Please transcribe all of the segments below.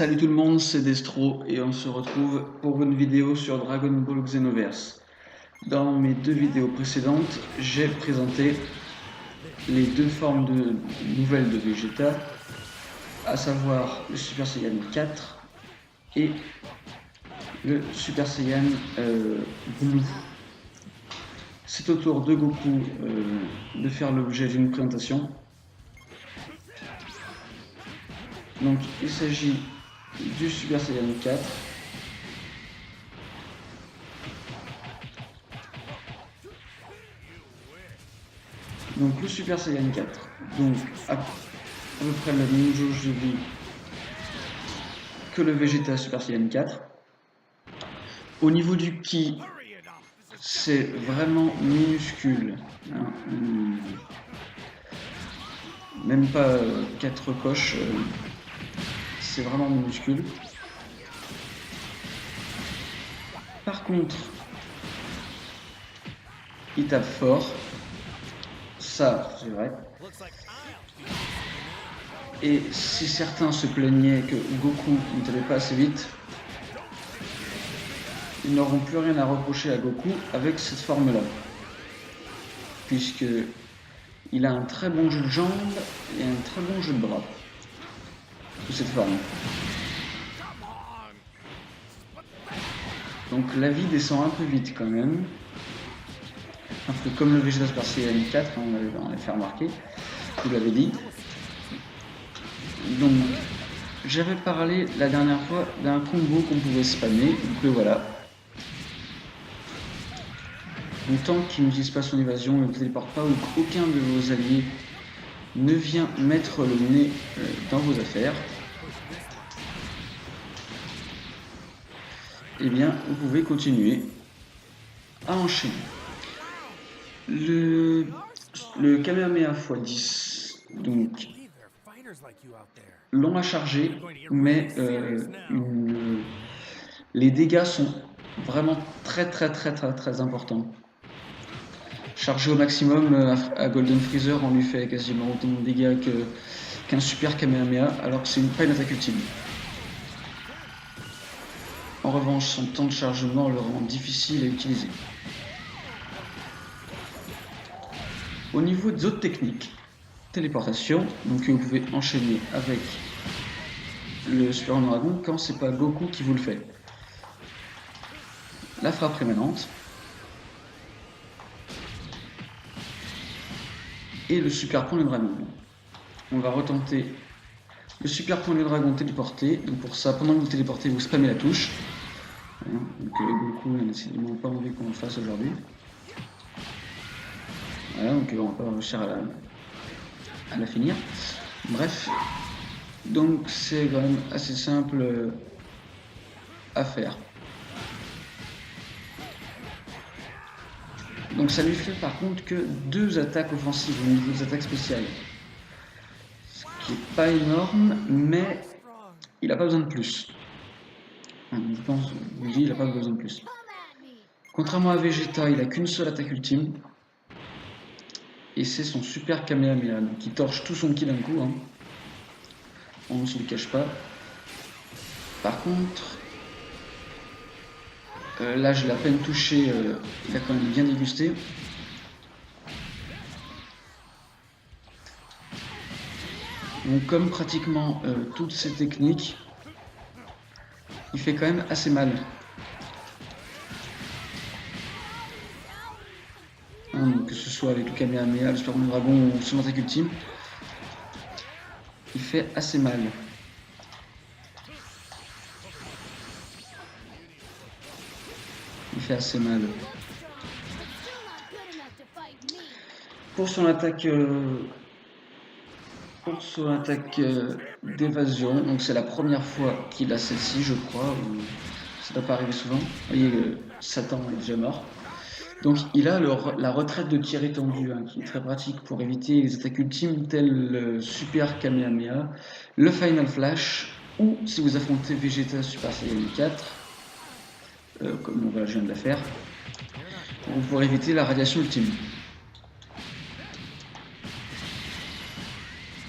Salut tout le monde, c'est Destro et on se retrouve pour une vidéo sur Dragon Ball Xenoverse. Dans mes deux vidéos précédentes, j'ai présenté les deux formes nouvelles de Vegeta, à savoir le Super Saiyan 4 et le Super Saiyan Blue. C'est au tour de Goku de faire l'objet d'une présentation. Donc il s'agit du Super Saiyan 4. Donc le Super Saiyan 4, donc à peu près la même jauge de vie que le Vegeta Super Saiyan 4. Au niveau du Ki, c'est vraiment minuscule. Hein. Même pas 4 coches, c'est vraiment minuscule. Par contre, il tape fort. Ça, c'est vrai. Et si certains se plaignaient que Goku ne tapait pas assez vite, ils n'auront plus rien à reprocher à Goku avec cette forme-là. Puisque il a un très bon jeu de jambes et un très bon jeu de bras. Sous cette forme. Donc la vie descend un peu vite quand même. Un peu comme le Vegeta Super Saiyan 4, on l'avait fait remarquer, je vous l'avais dit. Donc j'avais parlé la dernière fois d'un combo qu'on pouvait spammer, donc le voilà. Donc tant qu'il n'utilise pas son évasion, il ne téléporte pas ou qu'aucun de vos alliés ne vient mettre le nez dans vos affaires, eh bien vous pouvez continuer à enchaîner. Le Kamehameha x10, donc long à charger, mais les dégâts sont vraiment très importants. Chargé au maximum à Golden Freezer, on lui fait quasiment autant de dégâts qu'un super Kamehameha, alors que c'est pas une attaque ultime. En revanche, son temps de chargement le rend difficile à utiliser. Au niveau des autres techniques, téléportation, donc vous pouvez enchaîner avec le Super Dragon quand c'est pas Goku qui vous le fait. La frappe rémanente et le Super Point de Dragon. On va retenter le Super Point de Dragon téléporté. Donc pour ça, pendant que vous téléportez, vous spammez la touche. Donc Goku n'a décidément pas envie qu'on le fasse aujourd'hui. Voilà, donc on va pas réussir à la finir. Bref, donc c'est quand même assez simple à faire. Donc ça lui fait par contre que 2 attaques offensives au niveau des attaques spéciales. Ce qui est pas énorme, mais il n'a pas besoin de plus. Je pense, je vous dis, il n'a pas besoin de plus. Contrairement à Vegeta, il n'a qu'une seule attaque ultime. Et c'est son super Kamehameha, donc il torche tout son ki d'un coup. Hein. On ne se le cache pas. Par contre, là je l'ai à peine touché, il a quand même bien dégusté. Donc comme pratiquement toutes ces techniques, il fait quand même assez mal. Donc, que ce soit avec le Kamehameha, le Super Dragon ou son attaque ultime, il fait assez mal. Il fait assez mal. Pour son attaque d'évasion, donc c'est la première fois qu'il a celle-ci, je crois, ça ne doit pas arriver souvent. Vous voyez, Satan est déjà mort. Donc il a la retraite de tir étendue, hein, qui est très pratique pour éviter les attaques ultimes telles le Super Kamehameha, le Final Flash, ou si vous affrontez Vegeta Super Saiyan 4, comme voilà, je viens de la faire, pour éviter la radiation ultime.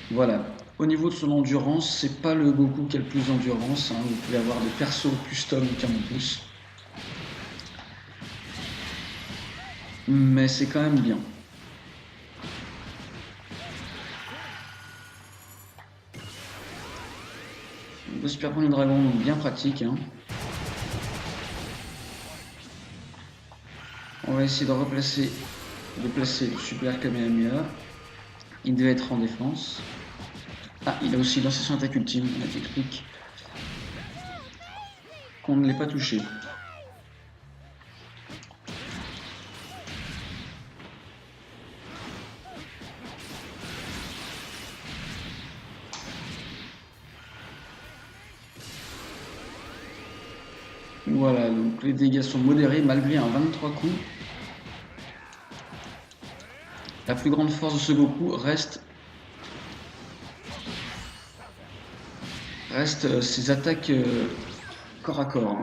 Voilà, Au niveau de son endurance, c'est pas le Goku qui a le plus d'endurance, hein. Vous pouvez avoir des persos custom qui en ont plus. Mais c'est quand même bien. Le Super Point du Dragon, bien pratique, hein. On va essayer de placer le Super Kamehameha. Il devait être en défense. Ah, il a aussi lancé son attaque ultime, la technique qu'on ne l'ait pas touché. Voilà, donc les dégâts sont modérés malgré un 23 coups. La plus grande force de ce Goku reste ses attaques corps à corps.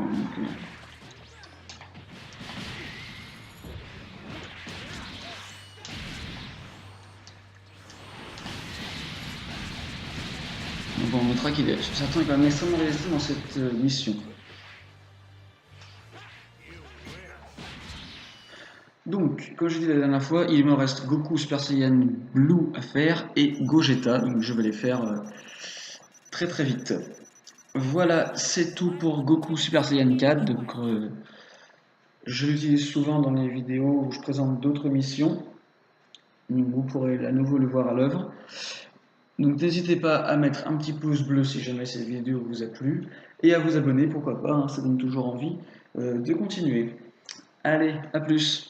Donc on notera qu'il est certain quand même extrêmement résistant dans cette mission. Donc, comme je l'ai dit la dernière fois, il me reste Goku Super Saiyan Blue à faire et Gogeta, donc je vais les faire très très vite. Voilà, c'est tout pour Goku Super Saiyan 4. Donc, je l'utilise souvent dans les vidéos où je présente d'autres missions. Donc, vous pourrez à nouveau le voir à l'œuvre. Donc n'hésitez pas à mettre un petit pouce bleu si jamais cette vidéo vous a plu et à vous abonner, pourquoi pas, hein, ça donne toujours envie de continuer. Allez, à plus!